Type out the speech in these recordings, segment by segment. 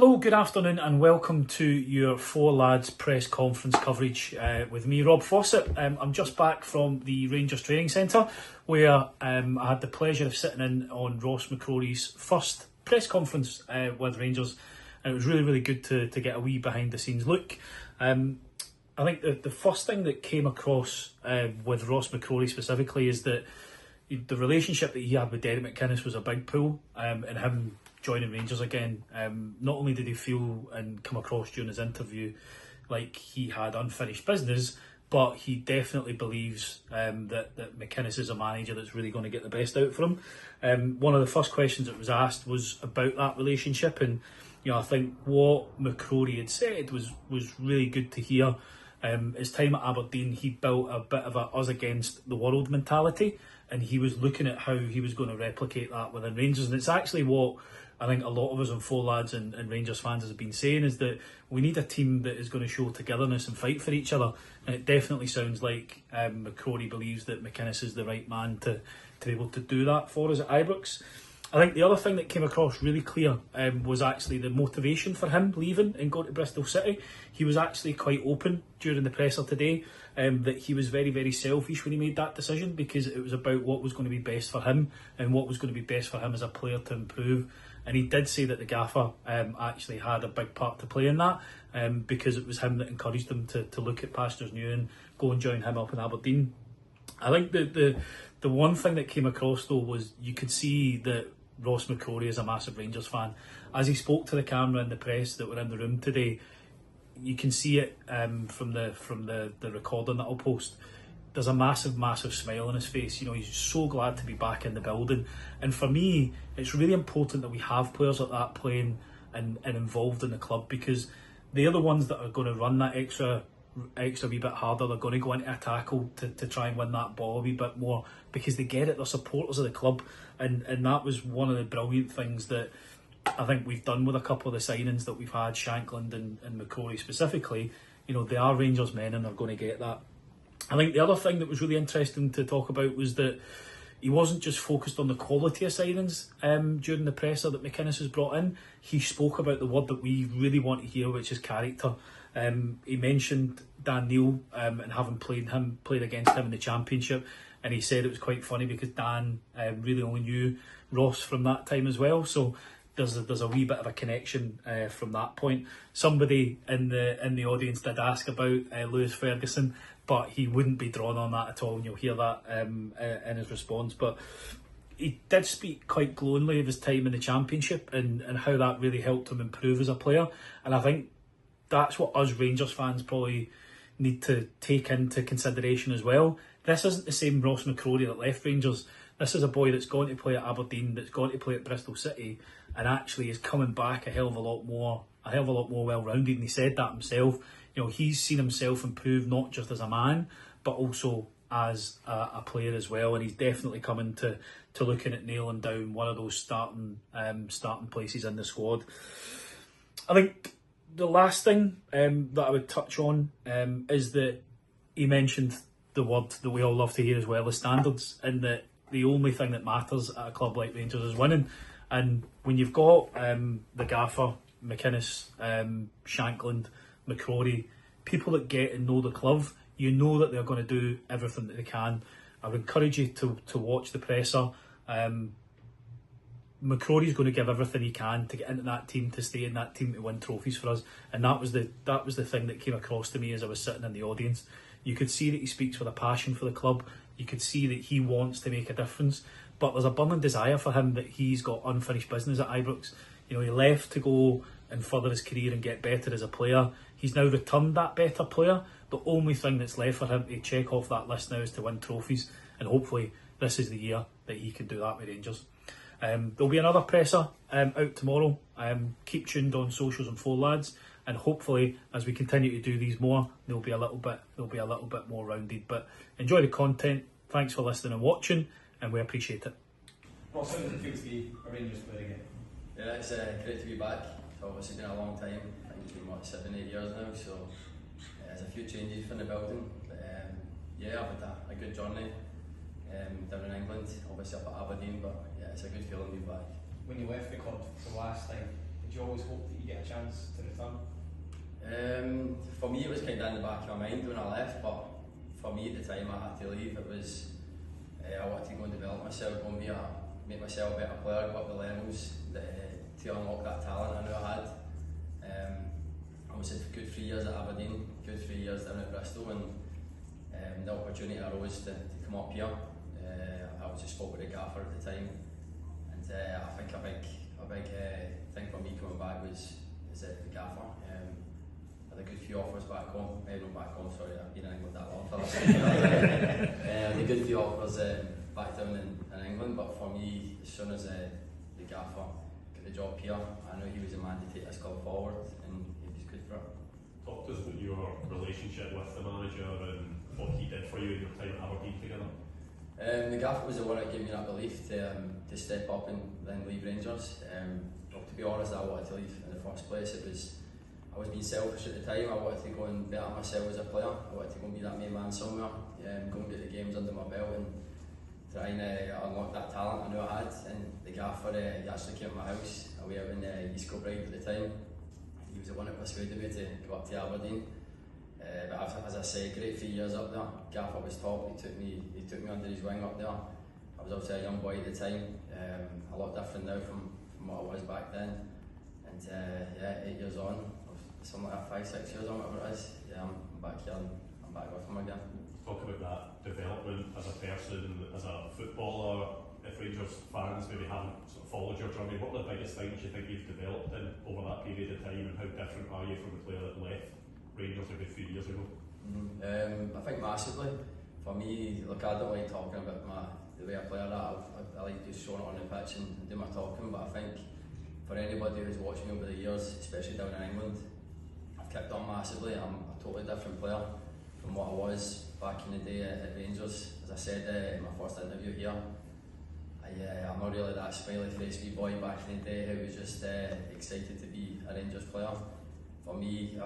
Hello, good afternoon and welcome to your Four Lads press conference coverage with me, Rob Fawcett. I'm just back from the Rangers Training Centre where I had the pleasure of sitting in on Ross McCrorie's first press conference with Rangers, and it was really good to get a wee behind the scenes look. I think the first thing that came across with Ross McCrorie specifically is that the relationship that he had with Derek McInnes was a big pull, and him joining Rangers again. Not only did he feel and come across during his interview like he had unfinished business, but he definitely believes that McInnes is a manager that's really going to get the best out from him. One of the first questions that was asked was about that relationship, and I think what McCrorie had said was really good to hear. His time at Aberdeen, he built a bit of a us against the world mentality, and he was looking at how he was going to replicate that within Rangers. And it's actually what I think a lot of us on Four Lads and Rangers fans have been saying, is that we need a team that is going to show togetherness and fight for each other. And it definitely sounds like McCrorie believes that McInnes is the right man to be able to do that for us at Ibrox. I think the other thing that came across really clear was actually the motivation for him leaving and going to Bristol City. He was actually quite open during the presser today that he was very selfish when he made that decision, because it was about what was going to be best for him and what was going to be best for him as a player to improve. And he did say that the gaffer actually had a big part to play in that, because it was him that encouraged him to look at Pastures New and go and join him up in Aberdeen. I think the one thing that came across though was you could see that Ross McCrorie is a massive Rangers fan. As he spoke to the camera and the press that were in the room today, you can see it from the recording that I'll post. There's a massive smile on his face. He's so glad to be back in the building. And for me, it's really important that we have players like that playing and involved in the club, because they're the ones that are going to run that extra wee bit harder. They're going to go into a tackle to try and win that ball a wee bit more, because they get it. They're supporters of the club. And that was one of the brilliant things that I think we've done with a couple of the signings that we've had, Shankland and McCory specifically. They are Rangers men and they're going to get that. I think the other thing that was really interesting to talk about was that he wasn't just focused on the quality of signings during the presser that McInnes has brought in. He spoke about the word that we really want to hear, which is character. He mentioned Dan Neil and having played against him in the Championship, and he said it was quite funny because Dan really only knew Ross from that time as well. So there's a wee bit of a connection from that point. Somebody in the audience did ask about Lewis Ferguson, but he wouldn't be drawn on that at all, and you'll hear that in his response. But he did speak quite glowingly of his time in the Championship and how that really helped him improve as a player. And I think that's what us Rangers fans probably need to take into consideration as well. This isn't the same Ross McCrorie that left Rangers. This is a boy that's gone to play at Aberdeen, that's gone to play at Bristol City, and actually is coming back a hell of a lot more well-rounded. And he said that himself. He's seen himself improve not just as a man, but also as a player as well. And he's definitely coming to looking at nailing down one of those starting places in the squad. I think the last thing that I would touch on is that he mentioned the word that we all love to hear as well, the standards, and that the only thing that matters at a club like Rangers is winning. And when you've got the gaffer, McInnes, Shankland, McCrorie, people that get and know the club, you know that they're going to do everything that they can. I would encourage you to watch the presser. McCrorie's going to give everything he can to get into that team, to stay in that team, to win trophies for us. And that was the thing that came across to me as I was sitting in the audience. You could see that he speaks with a passion for the club. You could see that he wants to make a difference. But there's a burning desire for him that he's got unfinished business at Ibrox. He left to go and further his career and get better as a player. He's now returned that better player. The only thing that's left for him to check off that list now is to win trophies. And hopefully this is the year that he can do that with Rangers. There'll be another presser out tomorrow. Keep tuned on socials and Four Lads, and hopefully as we continue to do these more, they'll be a little bit more rounded. But enjoy the content. Thanks for listening and watching, and we appreciate it. Ross, how does it feel to be a Rangers player again? Yeah, it's great to be back. It's obviously been a long time. I think it's been 7-8 years now, so there's a few changes from the building. But yeah, I've had a good journey down in England, obviously up at Aberdeen, but yeah, it's a good feeling to be back. When you left the club the last time, Did you always hope that you get a chance to return? For me, it was kind of in the back of my mind when I left, but for me at the time I had to leave. It was I wanted to go and develop myself, go and make myself a better player, go up the levels to unlock that talent I knew I had. I was a good 3 years at Aberdeen, good 3 years down at Bristol, and the opportunity arose to come up here. I was just spoke with the gaffer at the time, and I think a big thing for me coming back was the gaffer. I had a good few offers back home, not back home, sorry, I've been in England that long for that. I had a good few offers back down in England, but for me, as soon as the gaffer got the job here, I knew he was a man to take this club forward, and he was good for it. Talk to us about your relationship with the manager and what he did for you in your time at Aberdeen together. The gaffer was the one that gave me that belief to step up and then leave Rangers. To be honest, I wanted to leave in the first place. I was being selfish at the time. I wanted to go and better myself as a player. I wanted to go and be that main man somewhere, go and get the games under my belt and try and unlock that talent I knew I had. And the gaffer, he actually came to my house away out in East Kilbride at the time. He was the one that persuaded me to go up to Aberdeen. But as I say, great 3 years up there. Gaffer was top. He took me under his wing up there. I was obviously a young boy at the time. A lot different now from what I was back then. And 8 years on, something like that, 5, 6 years on, whatever it is. I'm back here and I'm back with him again. Talk about that development as a person, as a footballer. If Rangers fans maybe haven't sort of followed your journey, what are the biggest things you think you've developed in over that period of time, and how different are you from the player that left Rangers a good few years ago? I think massively. For me, look, I don't like talking about the way I play. I like just showing it on the pitch and do my talking, but I think for anybody who's watched me over the years, especially down in England, I've kicked on massively. I'm a totally different player from what I was back in the day at Rangers. As I said in my first interview here, I'm not really that smiley faced wee boy back in the day who was just excited to be a Rangers player. For me,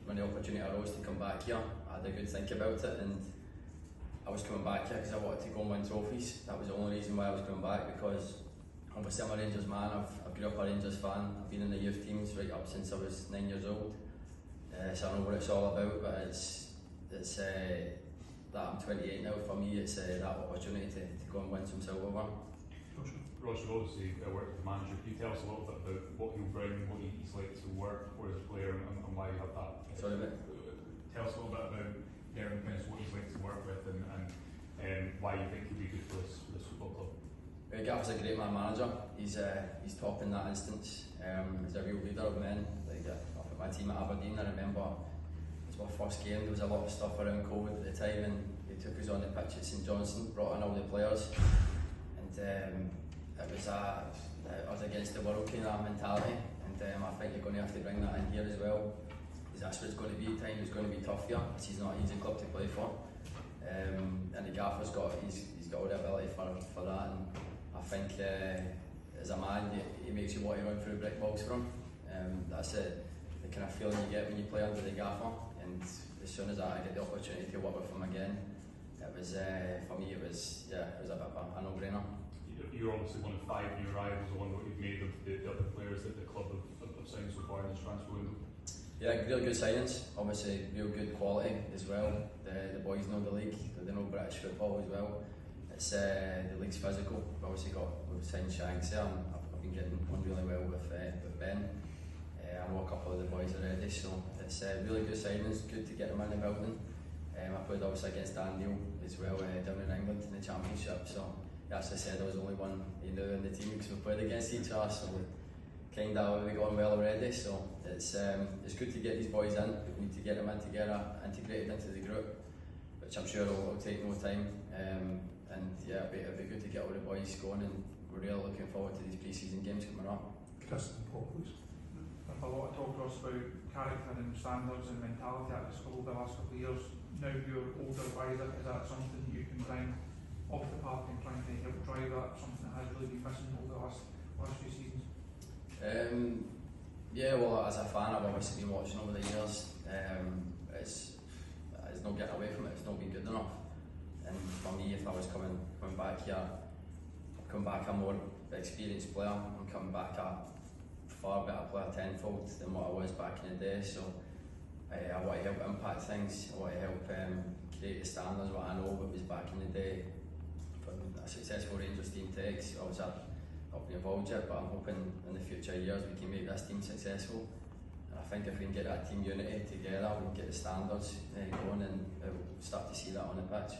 when the opportunity arose to come back here, I had a good think about it, and I was coming back here because I wanted to go and win trophies. That was the only reason why I was coming back, because obviously I'm a Rangers man. I grew up a Rangers fan. I've been in the youth teams right up since I was 9 years old, so I know what it's all about. But it's that I'm 28 now. For me, it's that opportunity to go and win some silverware. Ross, you obviously worked with the manager. Can you tell us a little bit about what he'll bring, what he's like to work with as a player, and why you have that? Sorry, mate. Tell us a little bit about Darren Prince, what he's like to work with, and why you think he'll be good for this football club. Gaffer's a great manager. He's top in that instance. He's a real leader of men. Like up at my team at Aberdeen, I remember it was my first game. There was a lot of stuff around COVID at the time, and he took us on the pitch at St Johnstone, brought in all the players, and it was against the world kind of mentality. And I think you're going to have to bring that in here as well. That's what it's going to be. Time is going to be tough here. It's not an easy club to play for, and the gaffer's got all the ability for that. And I think as a man, he makes you want to run through brick walls for him. That's it. The kind of feeling you get when you play under the gaffer. And as soon as I get the opportunity to work with him again, it was for me. It was a bit of a no-brainer. You're obviously one of 5 new arrivals. I wonder what you've made of the other players that the club have signed so far in this transfer window. Yeah, really good signings. Obviously, real good quality as well. The boys know the league. They know British football as well. It's the league's physical. We've signed Shanks here, and I've been getting on really well with Ben. I know a couple of the boys already, so it's really good signings. Good to get them in the building. I played obviously against Dan Neil as well down in England in the Championship. So as I said, I was the only one he knew in the team because we played against each other. So we got on well already. So it's good to get these boys in. We need to get them in together, integrated into the group, which I'm sure will take no time. And yeah, it'll be good to get all the boys going, and we're really looking forward to these pre-season games coming up. Cust and Paul, please. There's a lot of talk, Ross, about character and standards and mentality at the school the last couple of years. Now you're older, wiser, is that something that you can bring off the park and trying to help drive that, something that has really been missing over the last few seasons? Yeah, well, as a fan, I've obviously been watching over the years. It's no getting away from it. It's not been good enough. And for me, if I was coming back here, I'd come back a more experienced player. I'm coming back a far better player tenfold than what I was back in the day. So I want to help impact things. I want to help create the standards what I know what was back in the day. From a successful Rangers team takes. Obviously I've not been involved yet, but I'm hoping in the future years we can make this team successful. And I think if we can get that team unity together, we can get the standards going, and we'll start to see that on the pitch.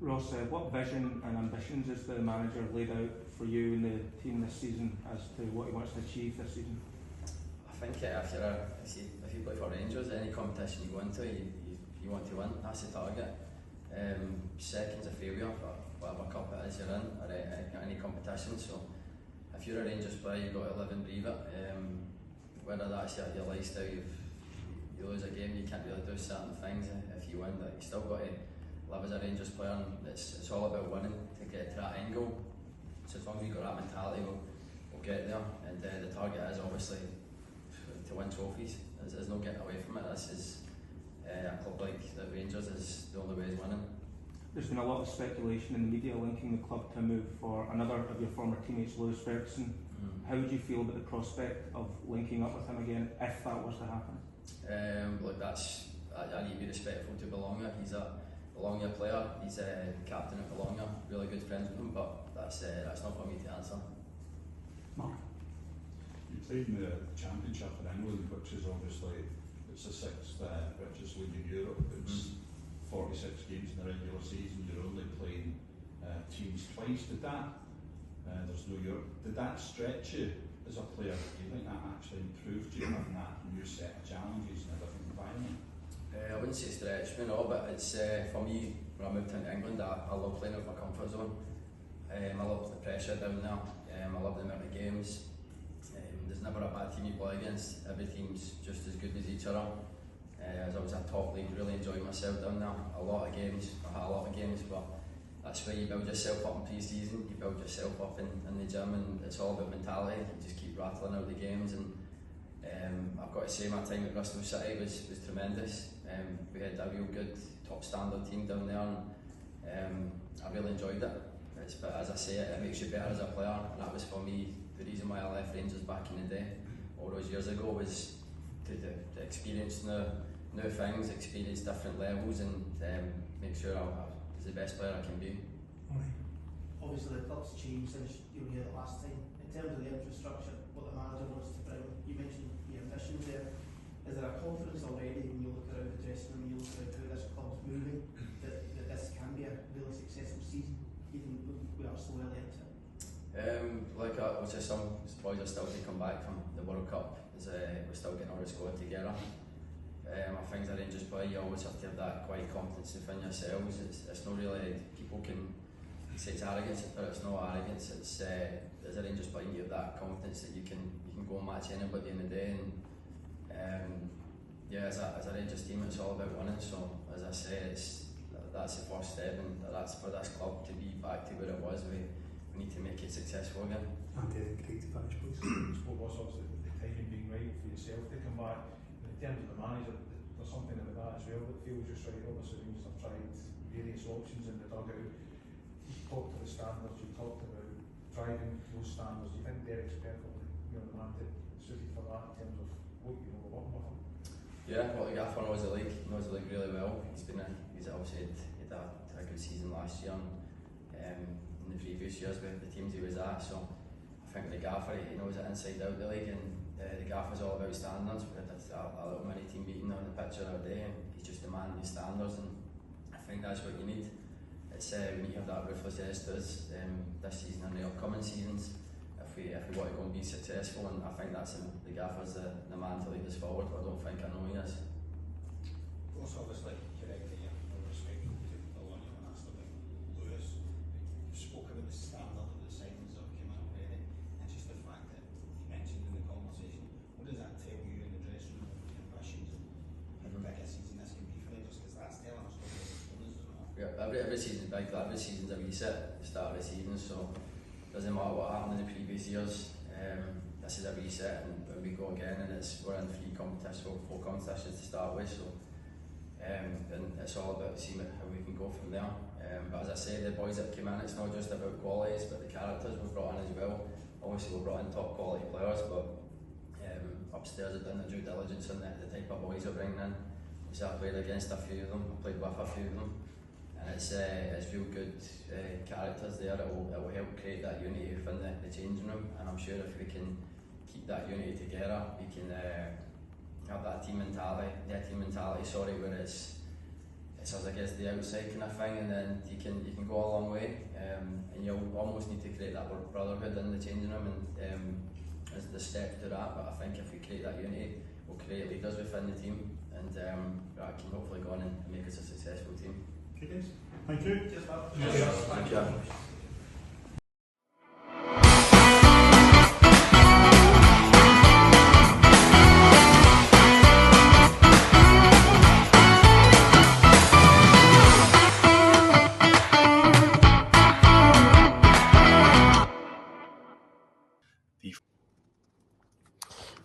Ross, what vision and ambitions has the manager laid out for you and the team this season as to what he wants to achieve this season? I think if you play for Rangers, any competition you go into, you want to win. That's the target. Second's a failure for whatever cup it is you're in, or any competition. So if you're a Rangers player, you've got to live and breathe it. Whether that's your lifestyle, you lose a game, you can't really do certain things. If you win, you still got to live as a Rangers player, and it's all about winning to get to that end goal. So as long as we've got that mentality, we'll get there. And the target is obviously to win trophies. There's no getting away from it. This is a club like the Rangers is the only way is winning. There's been a lot of speculation in the media linking the club to a move for another of your former teammates, Lewis Ferguson. How would you feel about the prospect of linking up with him again if that was to happen? Look, I need to be respectful to Bologna. He's a Bologna player. He's a captain at Bologna. Really good friends with him, but that's not for me to answer. Mark? You played in the Championship in England, which is obviously it's the sixth richest league in Europe. It's 46 games in the regular season. You're only playing teams twice. There's no Europe. Did that stretch you as a player? Do you think that actually improved you having that new set of challenges in a different environment? I wouldn't say stretch me, no, but it's for me when I moved into England. I love playing with my comfort zone. I love the pressure down there. I love the amount of games. There's never a bad team you play against. Every team's just as good as each other. As I was at top league, really enjoyed myself down there. I had a lot of games, but that's where you build yourself up in pre-season. You build yourself up in the gym, and it's all about mentality. You just keep rattling out the games, and I've got to say my time at Bristol City was tremendous. We had a real good top standard team down there, and I really enjoyed it. But as I say, it makes you better as a player, and that was for me the reason why I left Rangers back in the day, all those years ago, was to experience new things, experience different levels, and make sure I was the best player I can be. Obviously the club's changed since you were here the last time. In terms of the infrastructure, what the manager wants to bring, you mentioned the ambitions there. Is there a confidence already when you look around the dressing room, you look around how this club's moving, that this can be a really successful season, even though we are so early into it? I would say some boys are still to come back from the World Cup, as we're still getting all the squad together. I think as a Rangers player, you always have to have that quiet confidence within yourselves. It's not really, people can say it's arrogance, but it's not arrogance. It's as a Rangers player, you have that confidence that you can go and match anybody in the day. And as a Rangers team, it's all about winning. So as I say, that's the first step, and that's for this club to be back to where it was. We need to make it successful again. Andy, Craig to finish, please. What was obviously the timing being right for yourself to come back. In terms of the manager, there's something about that as well that feels just right. Obviously, Rangers have tried various options in the dugout. You talked to the standards, you talked about driving those standards. Do you think Derek's perfectly, the man suited for that in terms of what you know working with him? Yeah, well, the gaffer knows the league really well. He's obviously had a good season last year, and in the previous years with the teams he was at. So I think the gaffer, he knows it inside out the league, and the gaffer's all about standards. We had a little mini team meeting on the pitch the other day, and he's just demanding the standards, and I think that's what you need. It's we need to have that ruthlessness to us this season and the upcoming seasons if we want to go and be successful, and I think that's the gaffer's the man to lead us forward. I don't think I know he is. Also, obviously, correct here, with respect to Bologna when asked about Lewis. You spoke about the standard of the signings that have come in already, and just the fact that you mentioned in the conversation, what does that tell you in the dressing room of the ambitions and how big a season this can be for Rangers? Because that's telling us what the performance is not. Yeah, every season's big, every season's a reset at the start of the season, so it doesn't matter what happened in the previous years. This is a reset, and when we go again, and we're in four competitions to start with, so and it's all about seeing how we can go from there. But as I say, the boys that came in, it's not just about qualities, but the characters we've brought in as well. Obviously we've brought in top quality players, but upstairs I've done the due diligence on the type of boys we're bringing in. So I played against a few of them, I played with a few of them, and it's real good characters there. It will help create that unity within the changing room, and I'm sure if we can keep that unity together, we can have that team mentality, where it's as I guess the outside kind of thing, and then you can go a long way, and you'll almost need to create that brotherhood in the changing room, and as the step to that. But I think if we create that unity, we'll create leaders within the team, and that can hopefully go on and make us a successful team. Okay, guys. Thank you. Cheers, Bob. Thank you.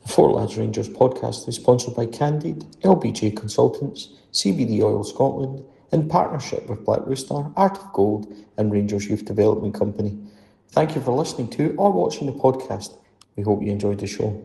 Four Lads Rangers podcast is sponsored by Candid, LBJ Consultants, CBD Oil Scotland, in partnership with Black Rooster, Art of Gold and Rangers Youth Development Company. Thank you for listening to or watching the podcast. We hope you enjoyed the show.